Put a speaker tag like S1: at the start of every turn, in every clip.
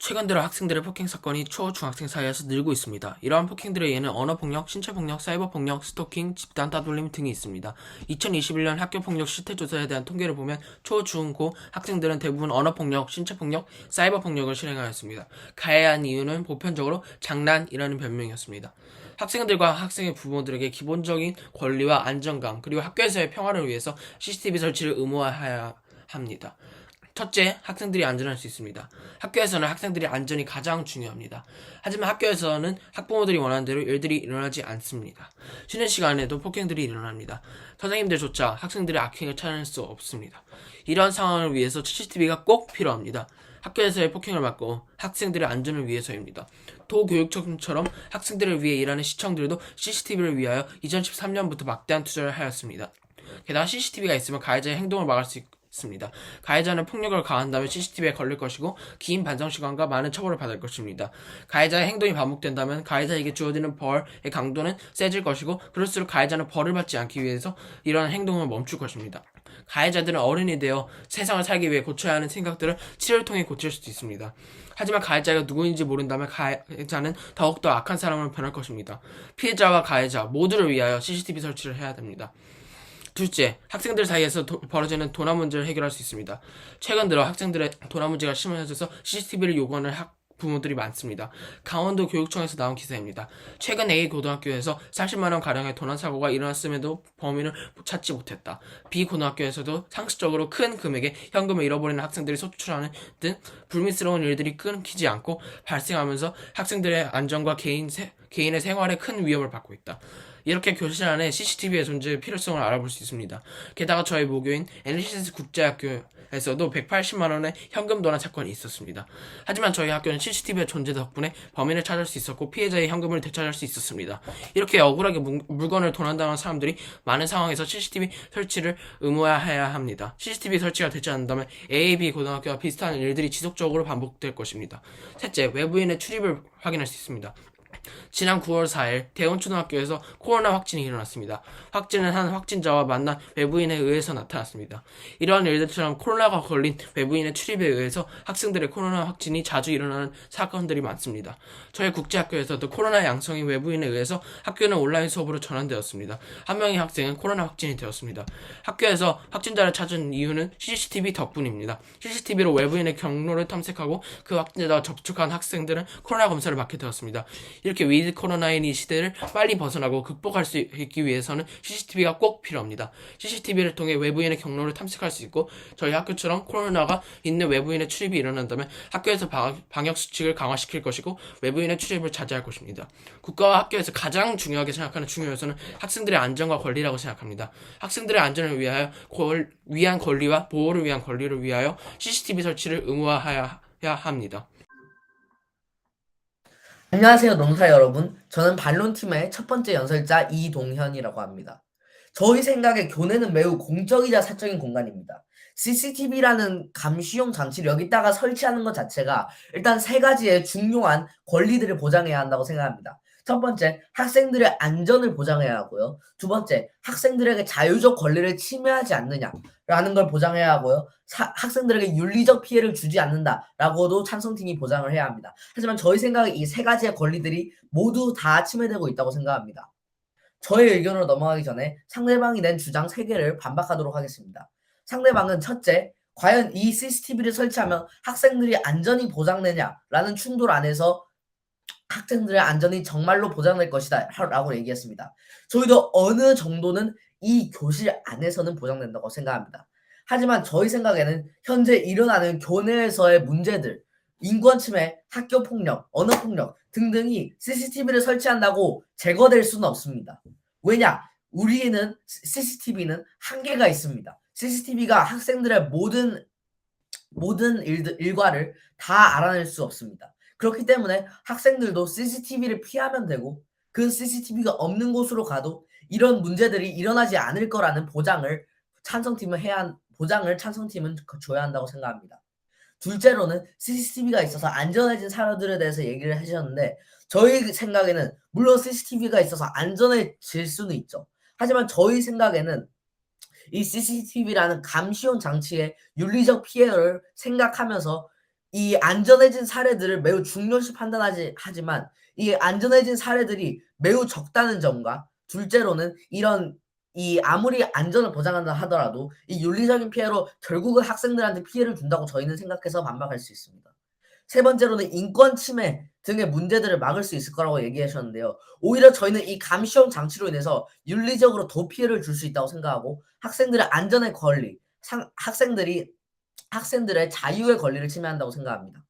S1: 최근 들어 학생들의 폭행 사건이 초, 중학생 사이에서 늘고 있습니다. 이러한 폭행들의 예는 언어폭력, 신체폭력, 사이버폭력, 스토킹, 집단 따돌림 등이 있습니다. 2021년 학교폭력 실태조사에 대한 통계를 보면 초, 중, 고 학생들은 대부분 언어폭력, 신체폭력, 사이버폭력을 실행하였습니다. 가해한 이유는 보편적으로 장난이라는 변명이었습니다. 학생들과 학생의 부모들에게 기본적인 권리와 안정감, 그리고 학교에서의 평화를 위해서 CCTV 설치를 의무화해야 합니다. 첫째, 학생들이 안전할 수 있습니다. 학교에서는 학생들의 안전이 가장 중요합니다. 하지만 학교에서는 학부모들이 원하는 대로 일들이 일어나지 않습니다. 쉬는 시간에도 폭행들이 일어납니다. 선생님들조차 학생들의 악행을 찾아낼 수 없습니다. 이러한 상황을 위해서 CCTV가 꼭 필요합니다. 학교에서의 폭행을 막고 학생들의 안전을 위해서입니다. 도교육청처럼 학생들을 위해 일하는 시청들도 CCTV를 위하여 2013년부터 막대한 투자를 하였습니다. 게다가 CCTV가 있으면 가해자의 행동을 막을 수 있습니다. 가해자는 폭력을 가한다면 CCTV에 걸릴 것이고 긴 반성시간과 많은 처벌을 받을 것입니다. 가해자의 행동이 반복된다면 가해자에게 주어지는 벌의 강도는 세질 것이고 그럴수록 가해자는 벌을 받지 않기 위해서 이러한 행동을 멈출 것입니다. 가해자들은 어른이 되어 세상을 살기 위해 고쳐야 하는 생각들을 치료를 통해 고칠 수도 있습니다. 하지만 가해자가 누구인지 모른다면 가해자는 더욱더 악한 사람으로 변할 것입니다. 피해자와 가해자 모두를 위하여 CCTV 설치를 해야 됩니다. 둘째, 학생들 사이에서 벌어지는 도난 문제를 해결할 수 있습니다. 최근 들어 학생들의 도난 문제가 심해져서 CCTV를 요구하는 부모들이 많습니다. 강원도 교육청에서 나온 기사입니다. 최근 A 고등학교에서 40만원 가량의 도난 사고가 일어났음에도 범인을 찾지 못했다. B 고등학교에서도 상식적으로 큰 금액의 현금을 잃어버리는 학생들이 소출하는 등 불미스러운 일들이 끊기지 않고 발생하면서 학생들의 안전과 개인의 생활에 큰 위협을 받고 있다. 이렇게 교실 안에 CCTV의 존재의 필요성을 알아볼 수 있습니다. 게다가 저희 모교인 NCS 국제학교에서도 180만원의 현금 도난 사건이 있었습니다. 하지만 저희 학교는 CCTV의 존재 덕분에 범인을 찾을 수 있었고 피해자의 현금을 되찾을 수 있었습니다. 이렇게 억울하게 물건을 도난당한 사람들이 많은 상황에서 CCTV 설치를 의무화해야 합니다. CCTV 설치가 되지 않는다면 AAB 고등학교와 비슷한 일들이 지속적으로 반복될 것입니다. 셋째, 외부인의 출입을 확인할 수 있습니다. 지난 9월 4일 대원초등학교에서 코로나 확진이 일어났습니다. 확진은 한 확진자와 만난 외부인에 의해서 나타났습니다. 이러한 일들처럼 코로나가 걸린 외부인의 출입에 의해서 학생들의 코로나 확진이 자주 일어나는 사건들이 많습니다. 저희 국제학교에서도 코로나 양성인 외부인에 의해서 학교는 온라인 수업으로 전환되었습니다. 한 명의 학생은 코로나 확진이 되었습니다. 학교에서 확진자를 찾은 이유는 CCTV 덕분입니다. CCTV로 외부인의 경로를 탐색하고 그 확진자와 접촉한 학생들은 코로나 검사를 받게 되었습니다. 이렇게 위드 코로나19 시대를 빨리 벗어나고 극복할 수 있기 위해서는 CCTV가 꼭 필요합니다. CCTV를 통해 외부인의 경로를 탐색할 수 있고 저희 학교처럼 코로나가 있는 외부인의 출입이 일어난다면 학교에서 방역 수칙을 강화시킬 것이고 외부인의 출입을 자제할 것입니다. 국가와 학교에서 가장 중요하게 생각하는 중요 요소는 학생들의 안전과 권리라고 생각합니다. 학생들의 안전을 위한 권리와 보호를 위한 권리를 위하여 CCTV 설치를 의무화해야 합니다.
S2: 안녕하세요, 농사 여러분. 저는 반론팀의 첫 번째 연설자 이동현이라고 합니다. 저희 생각에 교내는 매우 공적이자 사적인 공간입니다. CCTV라는 감시용 장치를 여기다가 설치하는 것 자체가 일단 세 가지의 중요한 권리들을 보장해야 한다고 생각합니다. 첫 번째, 학생들의 안전을 보장해야 하고요. 두 번째, 학생들에게 자유적 권리를 침해하지 않느냐라는 걸 보장해야 하고요. 학생들에게 윤리적 피해를 주지 않는다라고도 찬성팀이 보장을 해야 합니다. 하지만 저희 생각에 이 세 가지의 권리들이 모두 다 침해되고 있다고 생각합니다. 저의 의견으로 넘어가기 전에 상대방이 낸 주장 3개를 반박하도록 하겠습니다. 상대방은 첫째, 과연 이 CCTV를 설치하면 학생들이 안전이 보장되냐라는 충돌 안에서 학생들의 안전이 정말로 보장될 것이다 라고 얘기했습니다. 저희도 어느 정도는 이 교실 안에서는 보장된다고 생각합니다. 하지만 저희 생각에는 현재 일어나는 교내에서의 문제들, 인권침해, 학교폭력, 언어폭력 등등이 CCTV를 설치한다고 제거될 수는 없습니다. 왜냐? 우리는 CCTV는 한계가 있습니다. CCTV가 학생들의 모든 일과를 다 알아낼 수 없습니다. 그렇기 때문에 학생들도 CCTV를 피하면 되고 그 CCTV가 없는 곳으로 가도 이런 문제들이 일어나지 않을 거라는 보장을 찬성팀은 줘야 한다고 생각합니다. 둘째로는 CCTV가 있어서 안전해진 사람들에 대해서 얘기를 하셨는데 저희 생각에는 물론 CCTV가 있어서 안전해질 수는 있죠. 하지만 저희 생각에는 이 CCTV라는 감시용 장치의 윤리적 피해를 생각하면서 이 안전해진 사례들을 매우 중요시 하지만 이 안전해진 사례들이 매우 적다는 점과 둘째로는 이 아무리 안전을 보장한다 하더라도 이 윤리적인 피해로 결국은 학생들한테 피해를 준다고 저희는 생각해서 반박할 수 있습니다. 세 번째로는 인권 침해 등의 문제들을 막을 수 있을 거라고 얘기하셨는데요. 오히려 저희는 이 감시용 장치로 인해서 윤리적으로 더 피해를 줄 수 있다고 생각하고 학생들의 안전의 권리, 학생들의 자유의 권리를 침해한다고 생각합니다.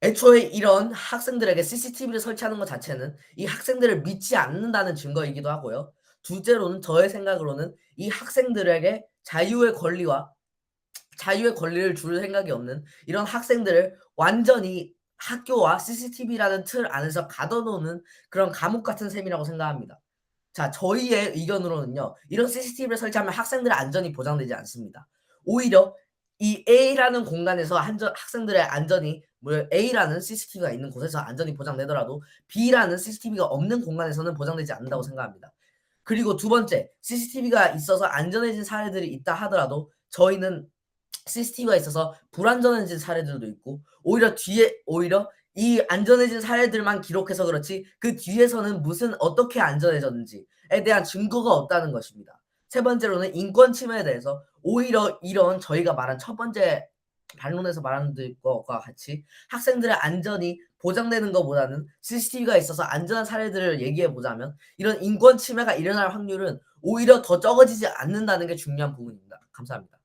S2: 애초에 이런 학생들에게 CCTV를 설치하는 것 자체는 이 학생들을 믿지 않는다는 증거이기도 하고요. 둘째로는 저의 생각으로는 이 학생들에게 자유의 권리를 줄 생각이 없는 이런 학생들을 완전히 학교와 CCTV라는 틀 안에서 가둬놓는 그런 감옥 같은 셈이라고 생각합니다. 자, 저희의 의견으로는요. 이런 CCTV를 설치하면 학생들의 안전이 보장되지 않습니다. 오히려 이 A라는 공간에서 학생들의 안전이 A라는 CCTV가 있는 곳에서 안전이 보장되더라도 B라는 CCTV가 없는 공간에서는 보장되지 않는다고 생각합니다. 그리고 두 번째, CCTV가 있어서 안전해진 사례들이 있다 하더라도 저희는 CCTV가 있어서 불안전해진 사례들도 있고 오히려 이 안전해진 사례들만 기록해서 그렇지 그 뒤에서는 어떻게 안전해졌는지에 대한 증거가 없다는 것입니다. 세 번째로는 인권 침해에 대해서 오히려 이런 저희가 말한 첫 번째 반론에서 말한 것과 같이 학생들의 안전이 보장되는 것보다는 CCTV가 있어서 안전한 사례들을 얘기해 보자면 이런 인권 침해가 일어날 확률은 오히려 더 적어지지 않는다는 게 중요한 부분입니다. 감사합니다.